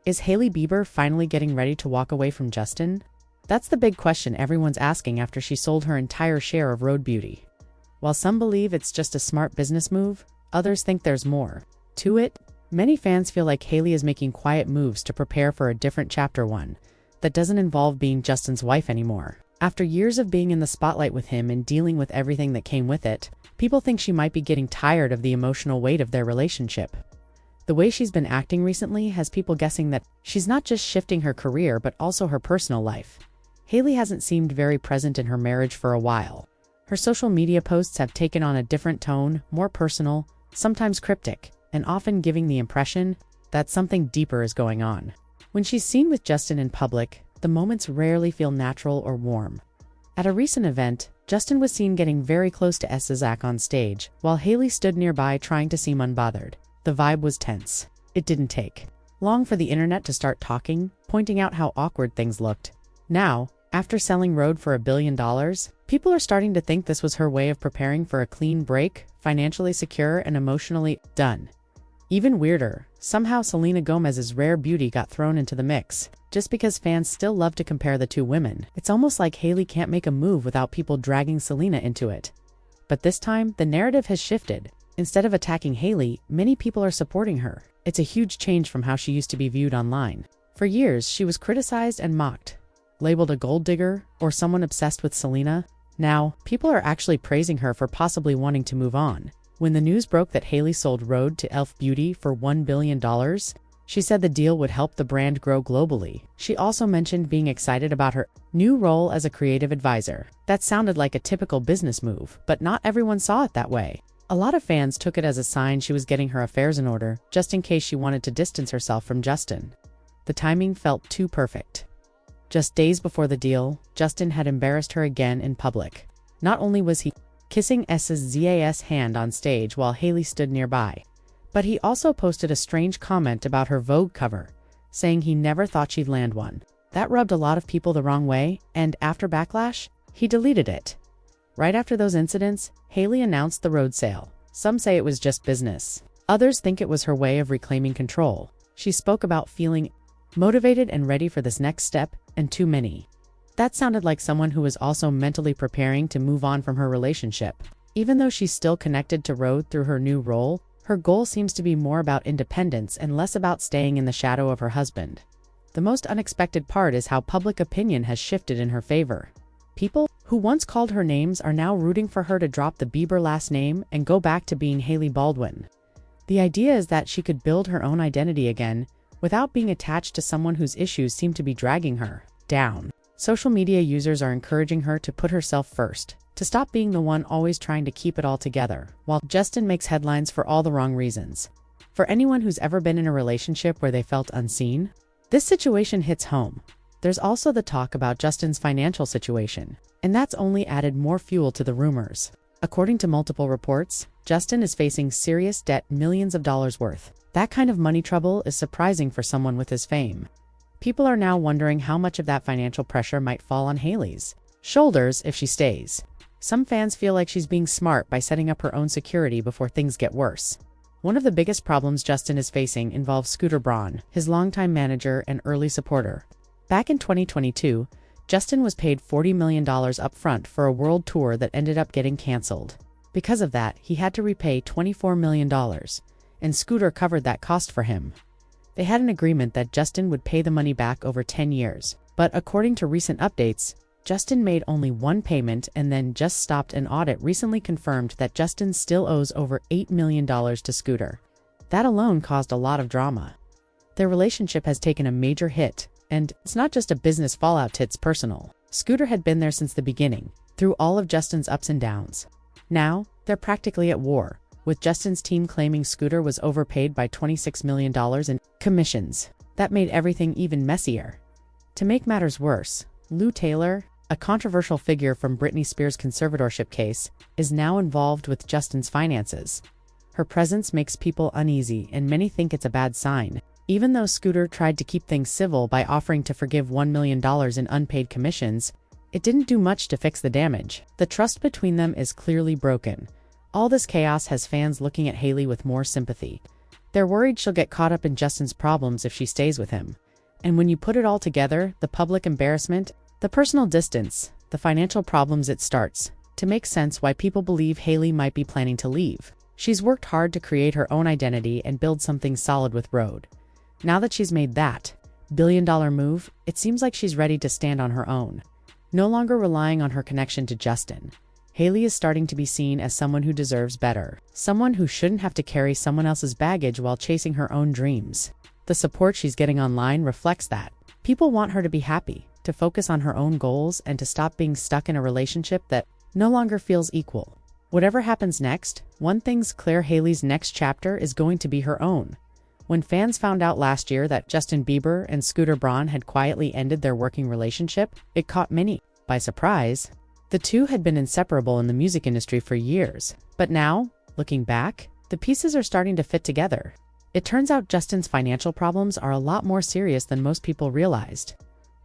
Is Hailey Bieber finally getting ready to walk away from Justin? That's the big question everyone's asking after she sold her entire share of Rhode Beauty. While some believe it's just a smart business move, others think there's more to it. Many fans feel like Hailey is making quiet moves to prepare for a different chapter, one that doesn't involve being Justin's wife anymore. After years of being in the spotlight with him and dealing with everything that came with it, people think she might be getting tired of the emotional weight of their relationship. The way she's been acting recently has people guessing that she's not just shifting her career but also her personal life. Hailey hasn't seemed very present in her marriage for a while. Her social media posts have taken on a different tone, more personal, sometimes cryptic, and often giving the impression that something deeper is going on. When she's seen with Justin in public, the moments rarely feel natural or warm. At a recent event, Justin was seen getting very close to SZA on stage, while Hailey stood nearby trying to seem unbothered. The vibe was tense. It didn't take long for the internet to start talking, pointing out how awkward things looked. Now, after selling Rhode for $1 billion, people are starting to think this was her way of preparing for a clean break, financially secure and emotionally done. Even weirder, somehow Selena Gomez's Rare Beauty got thrown into the mix. Just because fans still love to compare the two women, it's almost like Hailey can't make a move without people dragging Selena into it. But this time, the narrative has shifted. Instead of attacking Hailey, many people are supporting her. It's a huge change from how she used to be viewed online. For years, she was criticized and mocked, labeled a gold digger or someone obsessed with Selena. Now, people are actually praising her for possibly wanting to move on. When the news broke that Hailey sold Rhode to e.l.f. Beauty for $1 billion, she said the deal would help the brand grow globally. She also mentioned being excited about her new role as a creative advisor. That sounded like a typical business move, but not everyone saw it that way. A lot of fans took it as a sign she was getting her affairs in order, just in case she wanted to distance herself from Justin. The timing felt too perfect. Just days before the deal, Justin had embarrassed her again in public. Not only was he kissing SZA's hand on stage while Hailey stood nearby, but he also posted a strange comment about her Vogue cover, saying he never thought she'd land one. That rubbed a lot of people the wrong way, and after backlash, he deleted it. Right after those incidents, Hailey announced the Rhode sale. Some say it was just business. Others think it was her way of reclaiming control. She spoke about feeling motivated and ready for this next step, and too many. That sounded like someone who was also mentally preparing to move on from her relationship. Even though she's still connected to Rhode through her new role, her goal seems to be more about independence and less about staying in the shadow of her husband. The most unexpected part is how public opinion has shifted in her favor. People who once called her names are now rooting for her to drop the Bieber last name and go back to being Hailey Baldwin. The idea is that she could build her own identity again without being attached to someone whose issues seem to be dragging her down. Social media users are encouraging her to put herself first, to stop being the one always trying to keep it all together, while Justin makes headlines for all the wrong reasons. For anyone who's ever been in a relationship where they felt unseen, this situation hits home. There's also the talk about Justin's financial situation, and that's only added more fuel to the rumors. According to multiple reports, Justin is facing serious debt, millions of dollars worth. That kind of money trouble is surprising for someone with his fame. People are now wondering how much of that financial pressure might fall on Hailey's shoulders if she stays. Some fans feel like she's being smart by setting up her own security before things get worse. One of the biggest problems Justin is facing involves Scooter Braun, his longtime manager and early supporter. Back in 2022, Justin was paid $40 million upfront for a world tour that ended up getting canceled. Because of that, he had to repay $24 million, and Scooter covered that cost for him. They had an agreement that Justin would pay the money back over 10 years, but according to recent updates, Justin made only one payment and then just stopped. An audit recently confirmed that Justin still owes over $8 million to Scooter. That alone caused a lot of drama. Their relationship has taken a major hit, and it's not just a business fallout, it's personal. Scooter had been there since the beginning, through all of Justin's ups and downs. Now, they're practically at war, with Justin's team claiming Scooter was overpaid by $26 million in commissions. That made everything even messier. To make matters worse, Lou Taylor, a controversial figure from Britney Spears' conservatorship case, is now involved with Justin's finances. Her presence makes people uneasy, and many think it's a bad sign. Even though Scooter tried to keep things civil by offering to forgive $1 million in unpaid commissions, it didn't do much to fix the damage. The trust between them is clearly broken. All this chaos has fans looking at Hailey with more sympathy. They're worried she'll get caught up in Justin's problems if she stays with him. And when you put it all together, the public embarrassment, the personal distance, the financial problems, it starts to make sense why people believe Hailey might be planning to leave. She's worked hard to create her own identity and build something solid with Rhode. Now that she's made that billion-dollar move, it seems like she's ready to stand on her own. No longer relying on her connection to Justin, Hailey is starting to be seen as someone who deserves better. Someone who shouldn't have to carry someone else's baggage while chasing her own dreams. The support she's getting online reflects that. People want her to be happy, to focus on her own goals, and to stop being stuck in a relationship that no longer feels equal. Whatever happens next, one thing's clear: Hailey's next chapter is going to be her own. When fans found out last year that Justin Bieber and Scooter Braun had quietly ended their working relationship, it caught many by surprise. The two had been inseparable in the music industry for years, but now, looking back, the pieces are starting to fit together. It turns out Justin's financial problems are a lot more serious than most people realized.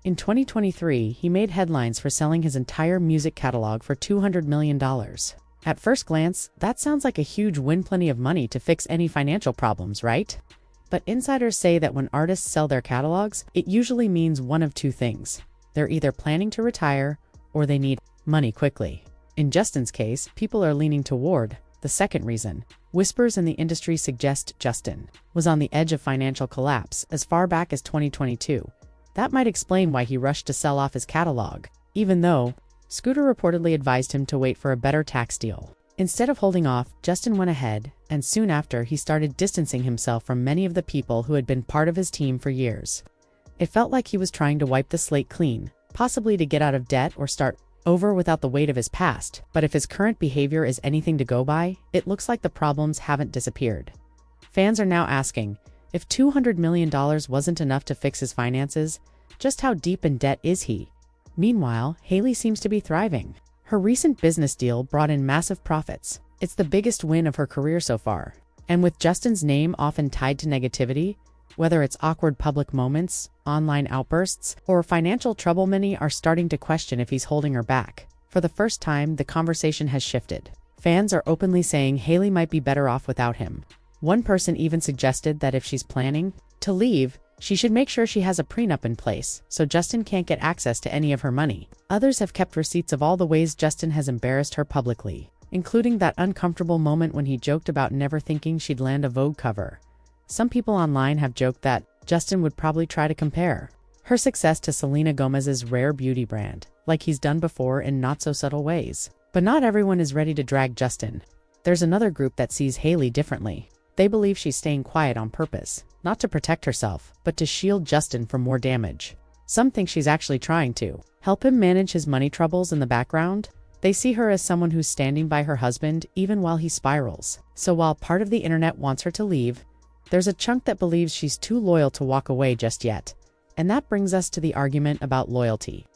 In 2023, he made headlines for selling his entire music catalog for $200 million. At first glance, that sounds like a huge win, plenty of money to fix any financial problems, right? But insiders say that when artists sell their catalogs, it usually means one of two things. They're either planning to retire, or they need money quickly. In Justin's case, people are leaning toward the second reason. Whispers in the industry suggest Justin was on the edge of financial collapse as far back as 2022. That might explain why he rushed to sell off his catalog, even though Scooter reportedly advised him to wait for a better tax deal. Instead of holding off, Justin went ahead, and soon after he started distancing himself from many of the people who had been part of his team for years. It felt like he was trying to wipe the slate clean, possibly to get out of debt or start over without the weight of his past. But if his current behavior is anything to go by, it looks like the problems haven't disappeared. Fans are now asking, if $200 million wasn't enough to fix his finances, just how deep in debt is he? Meanwhile, Hailey seems to be thriving. Her recent business deal brought in massive profits. It's the biggest win of her career so far. And with Justin's name often tied to negativity, whether it's awkward public moments, online outbursts, or financial trouble, many are starting to question if he's holding her back. For the first time, the conversation has shifted. Fans are openly saying Hailey might be better off without him. One person even suggested that if she's planning to leave, she should make sure she has a prenup in place, so Justin can't get access to any of her money. Others have kept receipts of all the ways Justin has embarrassed her publicly, including that uncomfortable moment when he joked about never thinking she'd land a Vogue cover. Some people online have joked that Justin would probably try to compare her success to Selena Gomez's rare beauty brand, like he's done before in not-so-subtle ways. But not everyone is ready to drag Justin. There's another group that sees Hailey differently. They believe she's staying quiet on purpose, not to protect herself, but to shield Justin from more damage. Some think she's actually trying to help him manage his money troubles in the background. They see her as someone who's standing by her husband even while he spirals. So while part of the internet wants her to leave, there's a chunk that believes she's too loyal to walk away just yet. And that brings us to the argument about loyalty.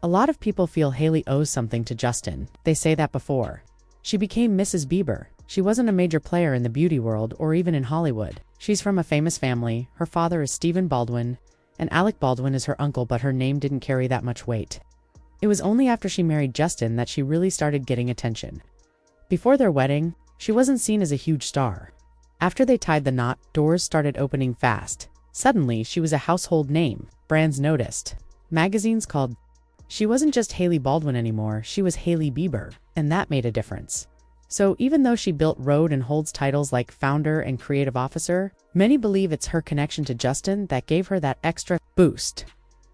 A lot of people feel Hailey owes something to Justin. They say that before she became Mrs. Bieber, she wasn't a major player in the beauty world or even in Hollywood. She's from a famous family. Her father is Stephen Baldwin, and Alec Baldwin is her uncle, but her name didn't carry that much weight. It was only after she married Justin that she really started getting attention. Before their wedding, she wasn't seen as a huge star. After they tied the knot, doors started opening fast. Suddenly, she was a household name. Brands noticed. Magazines called. She wasn't just Hailey Baldwin anymore, she was Hailey Bieber, and that made a difference. So even though she built Rhode and holds titles like founder and creative officer, many believe it's her connection to Justin that gave her that extra boost.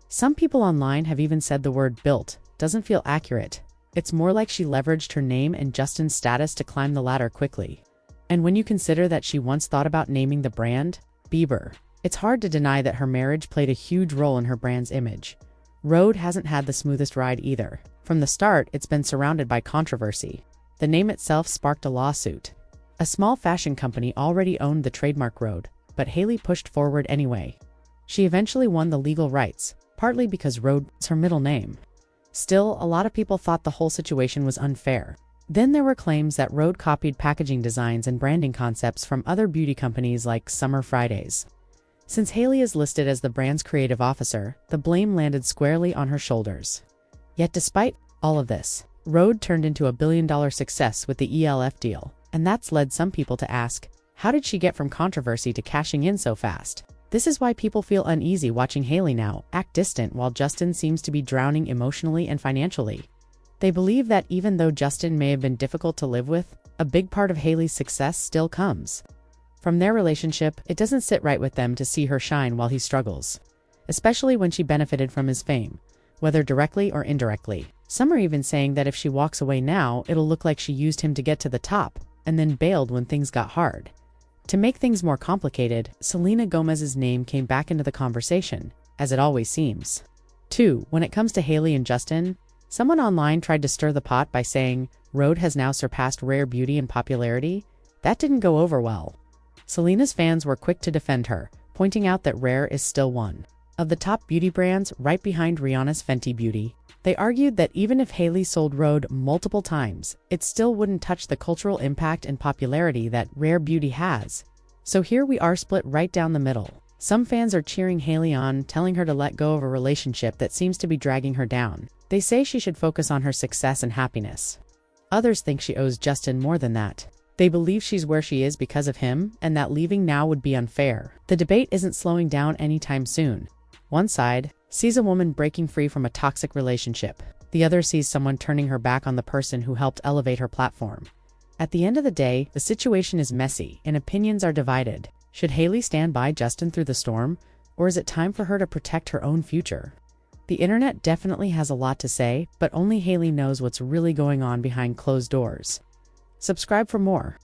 Some people online have even said the word built doesn't feel accurate. It's more like she leveraged her name and Justin's status to climb the ladder quickly. And when you consider that she once thought about naming the brand Bieber, it's hard to deny that her marriage played a huge role in her brand's image. Rhode hasn't had the smoothest ride either. From the start, it's been surrounded by controversy. The name itself sparked a lawsuit. A small fashion company already owned the trademark Rhode, but Hailey pushed forward anyway. She eventually won the legal rights, partly because Rhode is her middle name. Still, a lot of people thought the whole situation was unfair. Then there were claims that Rhode copied packaging designs and branding concepts from other beauty companies like Summer Fridays. Since Hailey is listed as the brand's creative officer, the blame landed squarely on her shoulders. Yet despite all of this, Rhode turned into a billion-dollar success with the ELF deal, and that's led some people to ask, How did she get from controversy to cashing in so fast? This is why people feel uneasy watching Hailey now act distant while Justin seems to be drowning emotionally and financially. They believe that even though Justin may have been difficult to live with, a big part of Hailey's success still comes from their relationship. It doesn't sit right with them to see her shine while he struggles, especially when she benefited from his fame, whether directly or indirectly. Some are even saying that if she walks away now, it'll look like she used him to get to the top and then bailed when things got hard. To make things more complicated, Selena Gomez's name came back into the conversation, as it always seems. 2. When it comes to Hailey and Justin, someone online tried to stir the pot by saying Rhode has now surpassed Rare Beauty in popularity. That didn't go over well. Selena's fans were quick to defend her, pointing out that Rare is still one of the top beauty brands, right behind Rihanna's Fenty Beauty. They argued that even if Hailey sold Rhode multiple times, it still wouldn't touch the cultural impact and popularity that Rare Beauty has. So here we are, split right down the middle. Some fans are cheering Hailey on, telling her to let go of a relationship that seems to be dragging her down. They say she should focus on her success and happiness. Others think she owes Justin more than that. They believe she's where she is because of him, and that leaving now would be unfair. The debate isn't slowing down anytime soon. One side sees a woman breaking free from a toxic relationship. The other sees someone turning her back on the person who helped elevate her platform. At the end of the day, the situation is messy and opinions are divided. Should Hailey stand by Justin through the storm, or is it time for her to protect her own future? The internet definitely has a lot to say, but only Hailey knows what's really going on behind closed doors. Subscribe for more.